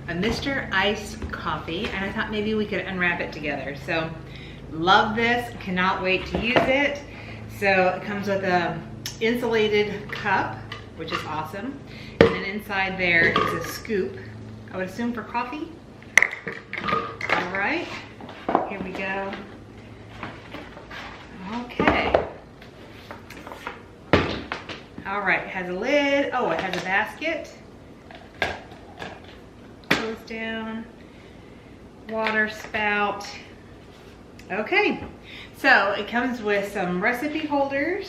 a Mr. Iced Coffee, and I thought maybe we could unwrap it together. So love this, cannot wait to use it. So it comes with a insulated cup, which is awesome. And then inside there is a scoop, I would assume for coffee. All right, here we go. Okay. All right, it has a lid. Oh, it has a basket. Goes down. Water spout. Okay, so it comes with some recipe holders,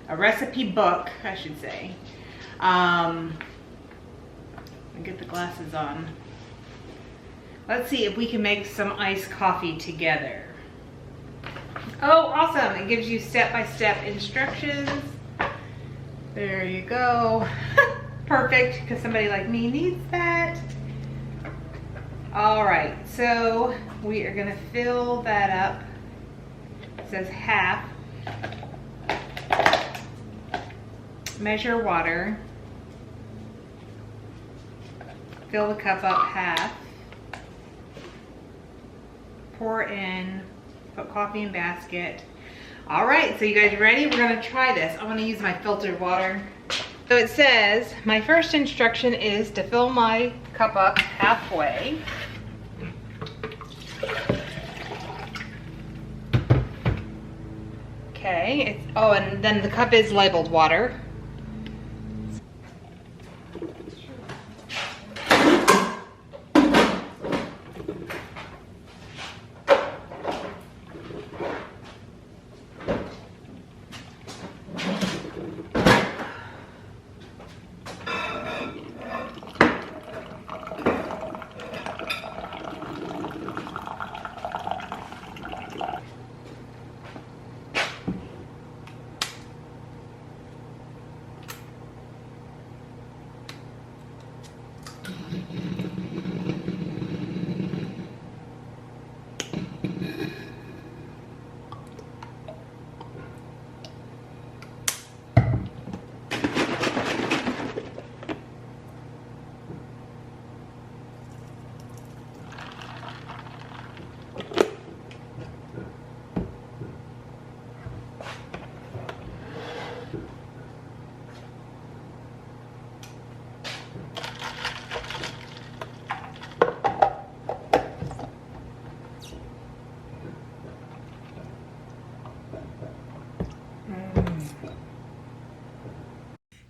a recipe book, I should say. I'll get the glasses on. Let's see if we can make some iced coffee together. Oh, awesome. It gives you step-by-step instructions. There you go. Perfect, because somebody like me needs that. All right, so we are gonna fill that up. It says half. Measure water. Fill the cup up half. Pour in, put coffee in basket. All right, so you guys ready? We're gonna try this. I'm gonna use my filtered water. So it says, my first instruction is to fill my cup up halfway. Okay, oh, and then the cup is labeled water.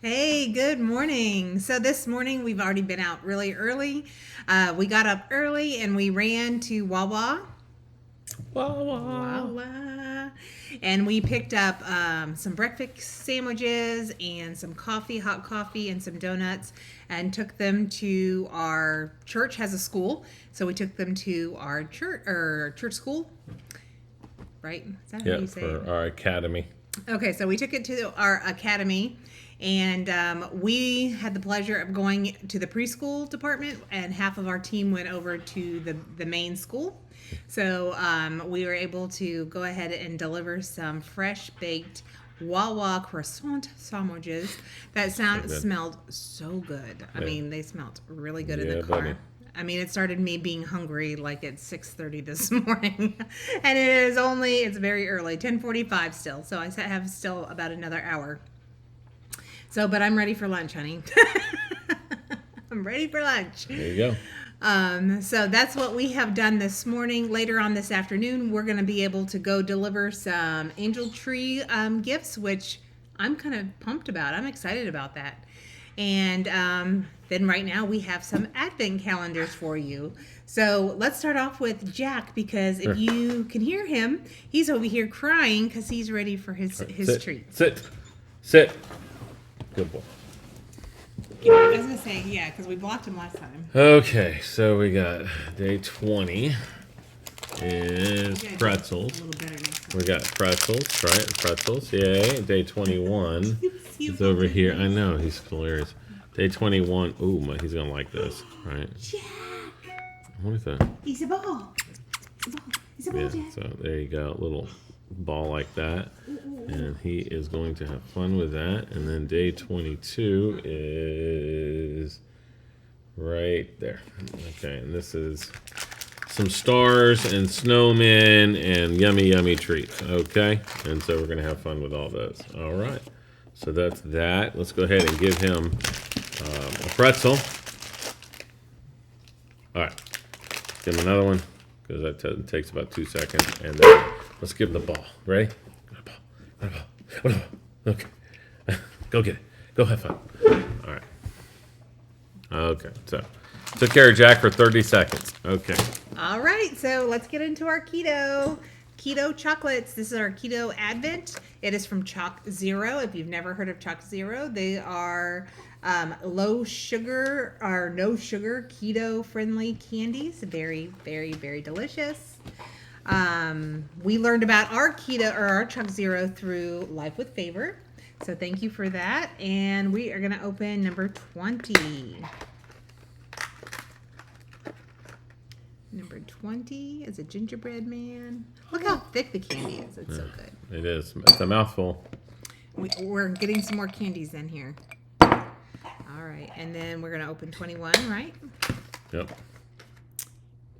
Hey, good morning. So this morning we've already been out really early. We got up early and we ran to Wawa. And we picked up some breakfast sandwiches and some coffee, hot coffee, and some donuts, and took them to our church. Has a school, so we took them to our church school. Right? Is that how you say it? For our academy. Okay, so we took it to our academy, and we had the pleasure of going to the preschool department, and half of our team went over to the main school. So we were able to go ahead and deliver some fresh baked Wawa croissant sandwiches that smelled so good. I mean, they smelled really good in the car. Buddy. I mean, it started me being hungry like at 6:30 this morning, and it's very early, 10:45 still. So I have still about another hour. So, but I'm ready for lunch, honey. I'm ready for lunch. There you go. So that's what we have done this morning. Later on this afternoon, we're going to be able to go deliver some angel tree gifts, which I'm kind of pumped about. I'm excited about that. And then right now we have some advent calendars for you. So let's start off with Jack, because if you can hear him, he's over here crying because he's ready for his treat. Sit. Good boy. Yeah, I was going to say, yeah, because we blocked him last time. Okay, so we got day 20 is pretzels. We got pretzels, right? Pretzels, yay. Day 21 is over here. I know, he's hilarious. Day 21, ooh, he's going to like this, right? Jack! What is that? He's a ball. He's a ball, Jack. So there you go, a little ball like that. And he is going to have fun with that. And then day 22 is right there. Okay, and this is some stars and snowmen and yummy treats. Okay, and so we're gonna have fun with all those. All right, so that's that. Let's go ahead and give him a pretzel. All right, give him another one because that takes about 2 seconds, and then let's give him the ball. Ready? Okay, go get it. Go have fun. All right. Okay, so took care of Jack for 30 seconds. Okay. All right, so let's get into our keto chocolates. This is our keto advent. It is from CHOCZERO. If you've never heard of CHOCZERO, they are low sugar or no sugar keto friendly candies. Very delicious. We learned about our keto or our CHOCZERO through Life with Favor. So thank you for that. And we are going to open number 20. Number 20 is a gingerbread man. Look how thick the candy is. It's so good. It is. It's a mouthful. We're getting some more candies in here. All right. And then we're going to open 21, right? Yep.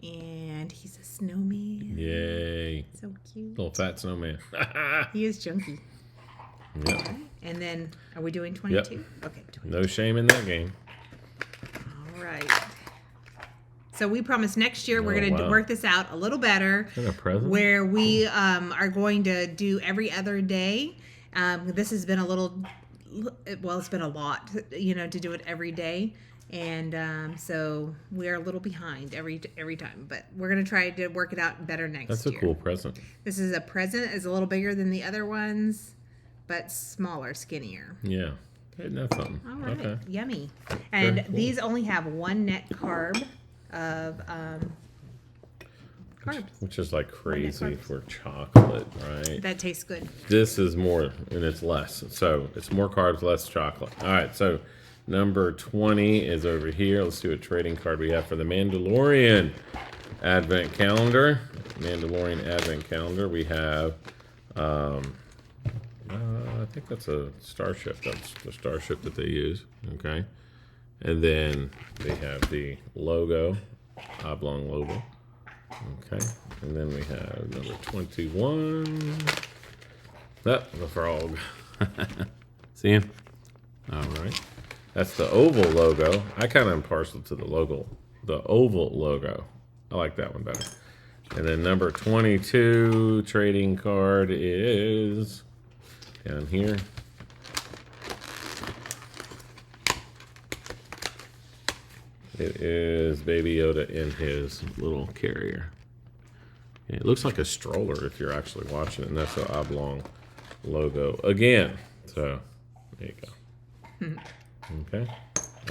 And he's a snowman. Yay. So cute. Little fat snowman. He is chunky. Yep. All right. And then, are we doing 22? Yep. Okay. 22. No shame in that game. All right. So we promise next year we're going to work this out a little better. Is that a present? Where we are going to do every other day. This has been a little, well, it's been a lot, to do it every day. And so we're a little behind every time. But we're going to try to work it out better next year. That's a cool present. This is a present. It's a little bigger than the other ones, but smaller, skinnier. Yeah. Isn't that something? All right. Okay. Yummy. And Very cool. these only have 1 net carb of carbs. Which is like crazy for chocolate, right? That tastes good. This is more, and it's less. So it's more carbs, less chocolate. All right, so number 20 is over here. Let's do a trading card we have for the Mandalorian Advent Calendar. Mandalorian Advent Calendar. We have, I think that's a starship. That's the starship that they use. Okay. And then they have the logo, oblong logo. Okay. And then we have number 21. The frog. See him? All right. That's the oval logo. I kind of am partial to the oval logo. I like that one better. And then number 22 trading card is down here. It is Baby Yoda in his little carrier. It looks like a stroller if you're actually watching it, and that's the oblong logo again. So there you go. Okay.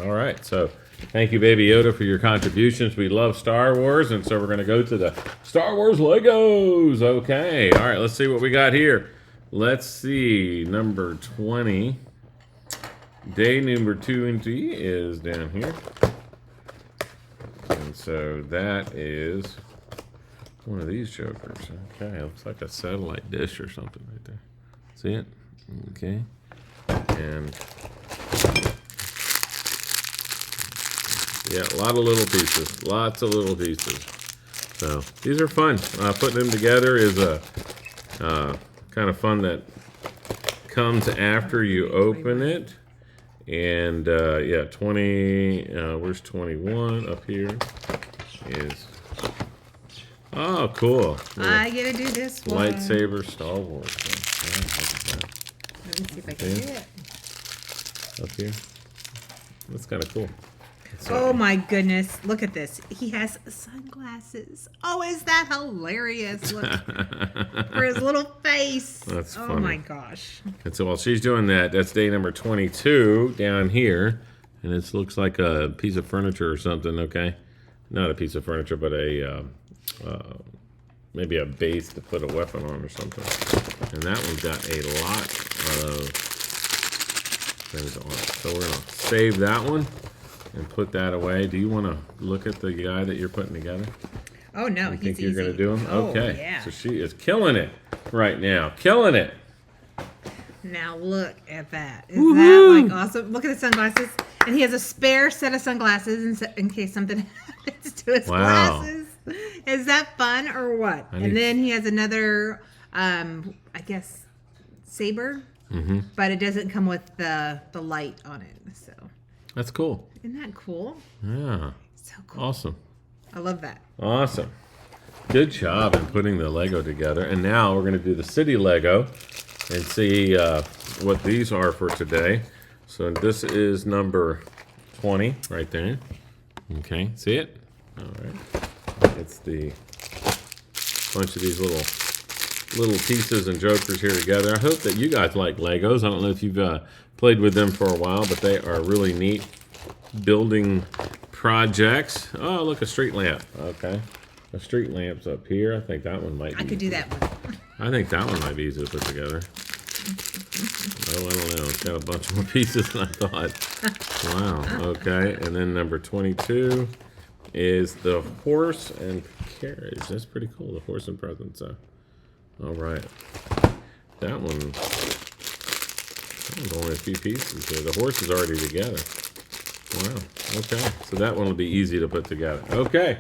All right. So thank you, Baby Yoda, for your contributions. We love Star Wars, and so we're going to go to the Star Wars Legos. Okay. All right. Let's see what we got here. Let's see. Number 20. Day number 2 and 3 is down here. And so that is one of these jokers. Okay, looks like a satellite dish or something right there. See it? Okay. And yeah, a lot of little pieces. Lots of little pieces. So these are fun. Putting them together is a kind of fun that comes after you open it. And yeah, 20, where's 21 up here is, oh, cool. I get to do this one. Lightsaber Star Wars. Let me see if I can do it. Up here. That's kind of cool. Oh my goodness. Look at this. He has sunglasses. Oh, is that hilarious? Look. For his little face. That's funny. Oh my gosh. And so while she's doing that, that's day number 22 down here. And it looks like a piece of furniture or something, okay? Not a piece of furniture, but a maybe a base to put a weapon on or something. And that one's got a lot of things on it. So we're going to save that one and put that away. Do you want to look at the guy that you're putting together? Oh, no, You he's think you're easy. going to do him? Oh, Okay. yeah. So she is killing it right now. Killing it. Now look at that. Is Woohoo! that like awesome? Look at the sunglasses. And he has a spare set of sunglasses in case something happens to his glasses. Is that fun or what? And then he has another, I guess, saber. Mm-hmm. But it doesn't come with the light on it. So that's cool. Isn't that cool? Yeah. So cool. Awesome. I love that. Awesome. Good job in putting the Lego together. And now we're going to do the city Lego and see what these are for today. So this is number 20 right there. Okay, see it? All right. It's the bunch of these little pieces and jokers here together. I hope that you guys like Legos. I don't know if you've played with them for a while, but they are really neat building projects. Oh, look, a street lamp. Okay. A street lamp's up here. I think that one might be. I could do that one. I think that one might be easy to put together. Oh, I don't know. It's got a bunch more pieces than I thought. Wow. Okay. And then number 22 is the horse and carriage. That's pretty cool. The horse and presents. All right. That one's only a few pieces here. The horse is already together. Wow. Okay. So that one will be easy to put together. Okay.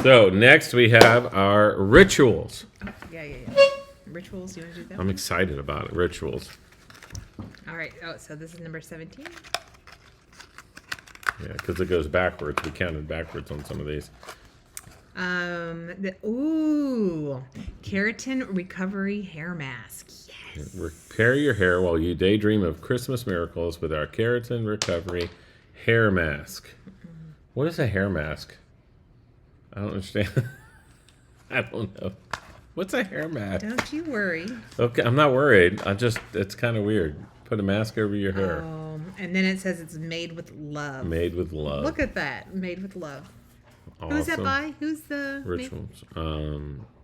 So next we have our rituals. Oh, yeah. Rituals, you want to do that? I'm excited about it. Rituals. All right. Oh, so this is number 17. Yeah, because it goes backwards. We counted backwards on some of these. Keratin recovery hair mask. Yes. Repair your hair while you daydream of Christmas miracles with our keratin recovery hair mask. What is a hair mask? I don't understand. I don't know. What's a hair mask? Don't you worry. Okay, I'm not worried. It's kind of weird. Put a mask over your hair. And then it says it's made with love. Made with love. Look at that. Made with love. Awesome. Who's that by? Who's the... Rituals.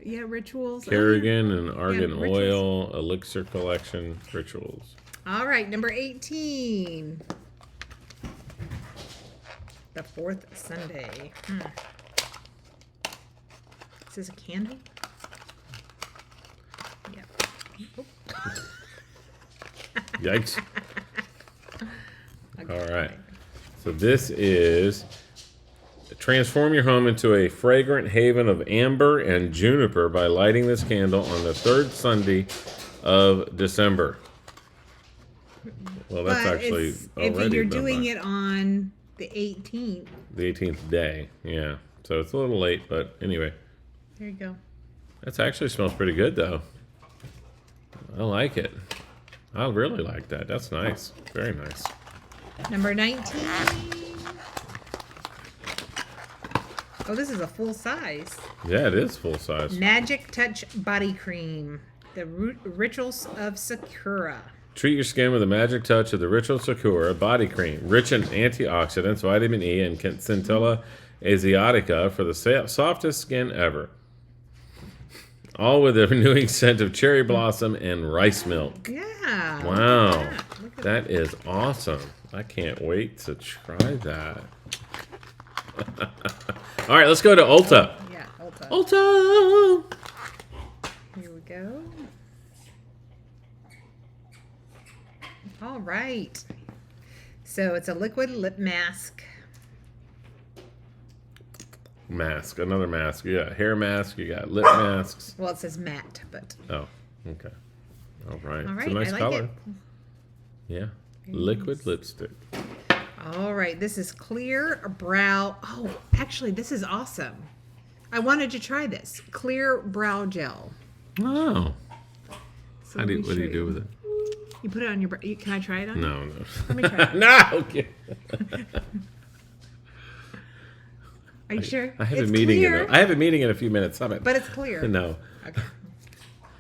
Rituals. Kerrigan and Argan Oil, Elixir Collection, Rituals. All right, number 18. The fourth Sunday. Is this a candle? Yeah. Yikes. Okay. All right. So this is transform your home into a fragrant haven of amber and juniper by lighting this candle on the third Sunday of December. Well, that's actually already if you're doing it on the 18th. The 18th day, yeah. So it's a little late, but anyway. There you go. That actually smells pretty good, though. I like it. I really like that. That's nice. Very nice. Number 19. Oh, this is a full size. Yeah, it is full size. Magic Touch Body Cream. The Rituals of Sakura. Treat your skin with a magic touch of the Ritual Sakura body cream, rich in antioxidants, vitamin E, and Centella asiatica for the softest skin ever. All with a renewing scent of cherry blossom and rice milk. Yeah. Wow. That is awesome. I can't wait to try that. All right, let's go to Ulta. Yeah, Ulta. Ulta! Here we go. All right. So it's a liquid lip mask. Mask, another mask. You got hair mask, you got lip masks. Well, it says matte, but. Oh, okay. All right. All right, It's a nice I like color. it. Yeah. Very Liquid nice. lipstick. All right, this is clear brow. Oh, actually, this is awesome. I wanted to try this. Clear brow gel. Oh. So What do let me you show do with it? You put it on your brow. Can I try it on? No. Let me try it. No. Okay. Are you sure? I have It's a meeting. clear, I have a meeting in a few minutes. Stop it. but it's clear. No. Okay.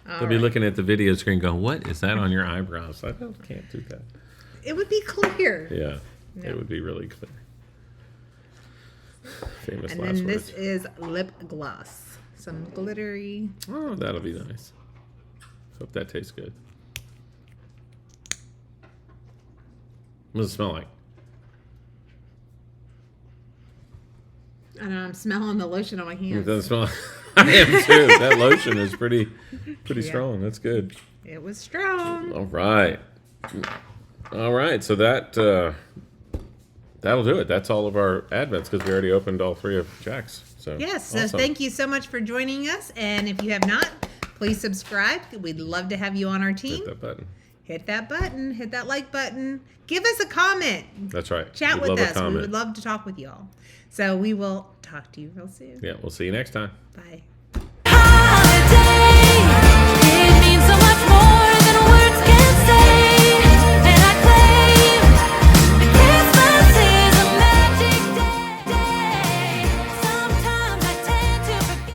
They'll be looking at the video screen going, what is that on your eyebrows? I can't do that. It would be clear. Yeah. No. It would be really clear. Famous And last then words. this is lip gloss. Some glittery. Oh, that'll be nice. Hope that tastes good. What does it smell like? I know, I'm smelling the lotion on my It hands. doesn't smell. I am too. That lotion is pretty Yeah. strong. That's good. It was strong. All right. So that that'll do it. That's all of our advents because we already opened all 3 of Jack's. So yes, awesome. so thank you so much for joining us. And if you have not, please subscribe. We'd love to have you on our team. Hit that button. Hit that button. Hit that like button. Give us a comment. That's right. Chat with us. We would love to talk with y'all. So we will talk to you real soon. Yeah, we'll see you next time. Bye.